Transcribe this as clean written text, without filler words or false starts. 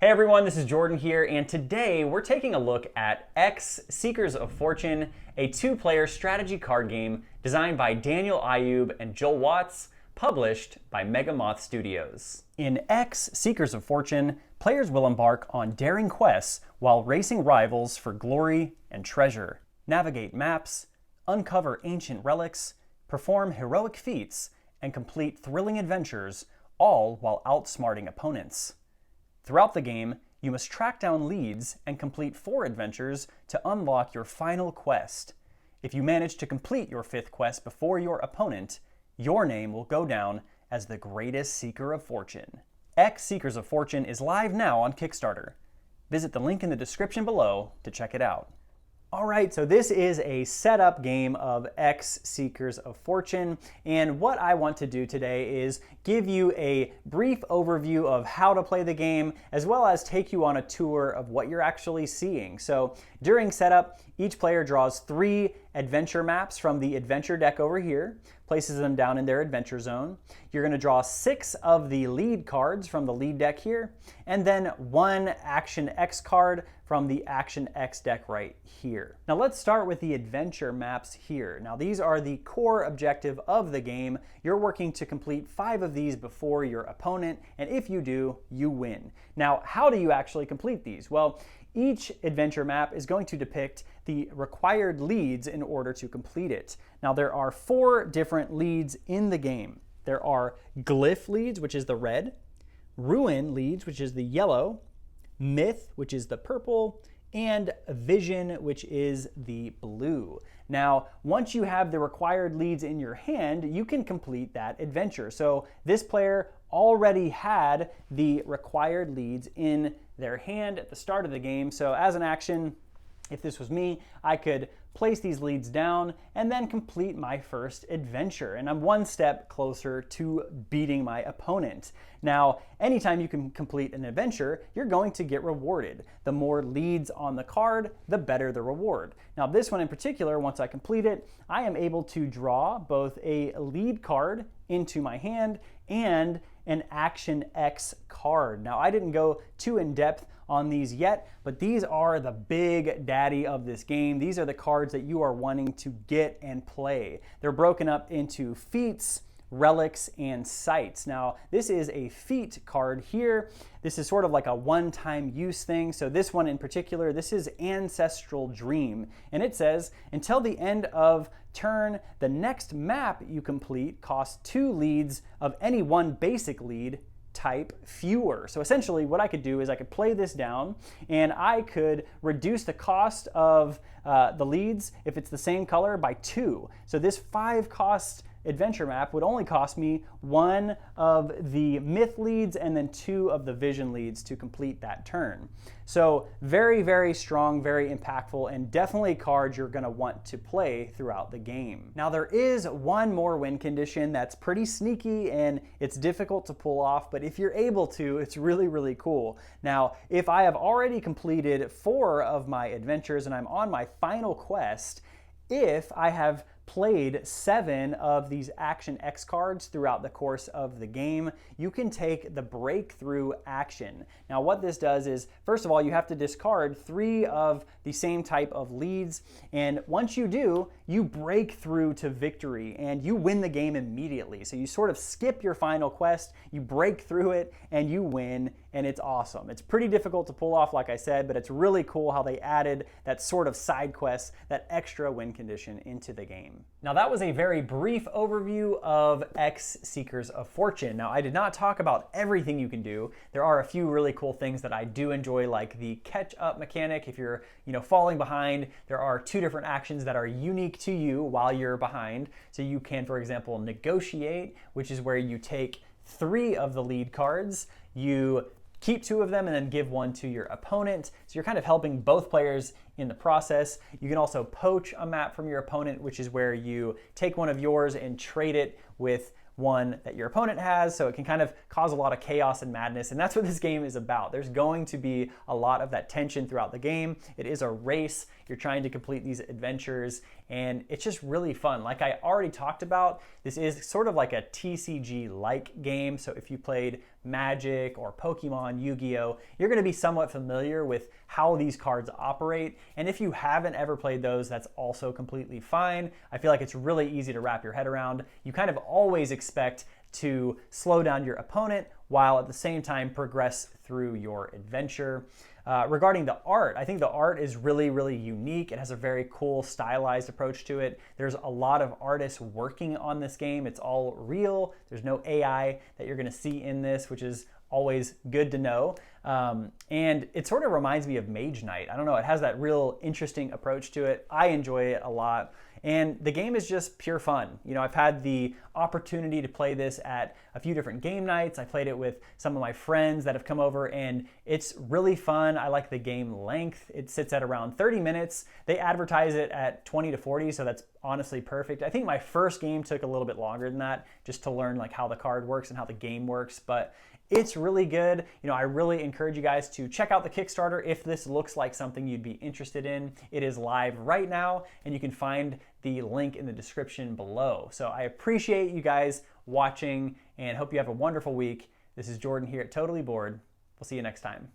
Hey everyone, this is Jordan here, and today we're taking a look at X Seekers of Fortune, a two-player strategy card game designed by Daniel Ayub and Joel Watts, published by Megamoth Studios. In X Seekers of Fortune, players will embark on daring quests while racing rivals for glory and treasure, navigate maps, uncover ancient relics, perform heroic feats, and complete thrilling adventures, all while outsmarting opponents. Throughout the game, you must track down leads and complete 4 adventures to unlock your final quest. If you manage to complete your 5th quest before your opponent, your name will go down as the greatest seeker of fortune. X Seekers of Fortune is live now on Kickstarter. Visit the link in the description below to check it out. Alright, so this is a setup game of X Seekers of Fortune, and what I want to do today is give you a brief overview of how to play the game, as well as take you on a tour of what you're actually seeing. So during setup, each player draws 3 adventure maps from the adventure deck over here, places them down in their adventure zone. You're going to draw 6 of the lead cards from the lead deck here, and then 1 Action X card from the Action X deck right here. Now let's start with the adventure maps here. Now these are the core objective of the game. You're working to complete 5 of these before your opponent, and if you do, you win. Now, how do you actually complete these? Well, each adventure map is going to depict the required leads in order to complete it. Now there are 4 different leads in the game. There are glyph leads, which is the red, ruin leads, which is the yellow, myth, which is the purple, and vision, which is the blue. Now, once you have the required leads in your hand, you can complete that adventure. So this player already had the required leads in their hand at the start of the game. So as an action, if this was me, I could place these leads down and then complete my first adventure. And I'm 1 step closer to beating my opponent. Now, anytime you can complete an adventure, you're going to get rewarded. The more leads on the card, the better the reward. Now, this one in particular, once I complete it, I am able to draw both a lead card into my hand and an Action X card. Now, I didn't go too in depth on these yet, but these are the big daddy of this game. These are the cards that you are wanting to get and play. They're broken up into feats, relics, and sites. Now, this is a feat card here. This is sort of like a one-time use thing. So this one in particular, this is Ancestral Dream. And it says, until the end of turn, the next map you complete costs 2 leads of any one basic lead type fewer. So essentially what I could do is I could play this down and I could reduce the cost of the leads if it's the same color by 2. So this 5 cost adventure map would only cost me 1 of the myth leads and then 2 of the vision leads to complete that turn. So very, very strong, very impactful, and definitely cards you're going to want to play throughout the game. Now there is one more win condition that's pretty sneaky and it's difficult to pull off, but if you're able to, it's really, really cool. Now, if I have already completed 4 of my adventures and I'm on my final quest, if I have played 7 of these Action X cards throughout the course of the game, you can take the breakthrough action. Now what this does is, first of all, you have to discard 3 of the same type of leads, and once you do, you break through to victory and you win the game immediately. So you sort of skip your final quest, you break through it, and you win, and it's awesome. It's pretty difficult to pull off, like I said, but it's really cool how they added that sort of side quest, that extra win condition into the game. Now that was a very brief overview of X Seekers of Fortune. Now I did not talk about everything you can do. There are a few really cool things that I do enjoy, like the catch-up mechanic. If you're falling behind, there are 2 different actions that are unique to you while you're behind. So you can, for example, negotiate, which is where you take 3 of the lead cards, you keep 2 of them and then give 1 to your opponent. So you're kind of helping both players in the process. You can also poach a map from your opponent, which is where you take one of yours and trade it with one that your opponent has, so it can kind of cause a lot of chaos and madness, and that's what this game is about. There's going to be a lot of that tension throughout the game. It is a race. You're trying to complete these adventures, and it's just really fun. Like I already talked about, this is sort of like a TCG-like game, so if you played Magic or Pokemon, Yu-Gi-Oh, you're going to be somewhat familiar with how these cards operate. And if you haven't ever played those, that's also completely fine. I feel like it's really easy to wrap your head around. You kind of always expect to slow down your opponent while at the same time progress through your adventure. Regarding the art, I think the art is really, really unique. It has a very cool stylized approach to it. There's a lot of artists working on this game. It's all real. There's no AI that you're gonna see in this, which is always good to know. And it sort of reminds me of Mage Knight. I don't know, it has that real interesting approach to it. I enjoy it a lot. And the game is just pure fun. You know, I've had the opportunity to play this at a few different game nights. I played it with some of my friends that have come over, and it's really fun. I like the game length. It sits at around 30 minutes. They advertise it at 20 to 40, so that's honestly perfect. I think my first game took a little bit longer than that, just to learn like how the card works and how the game works, but it's really good. You know, I really encourage you guys to check out the Kickstarter if this looks like something you'd be interested in. It is live right now, and you can find the link in the description below. So I appreciate you guys watching and hope you have a wonderful week. This is Jordan here at Totally Bored. We'll see you next time.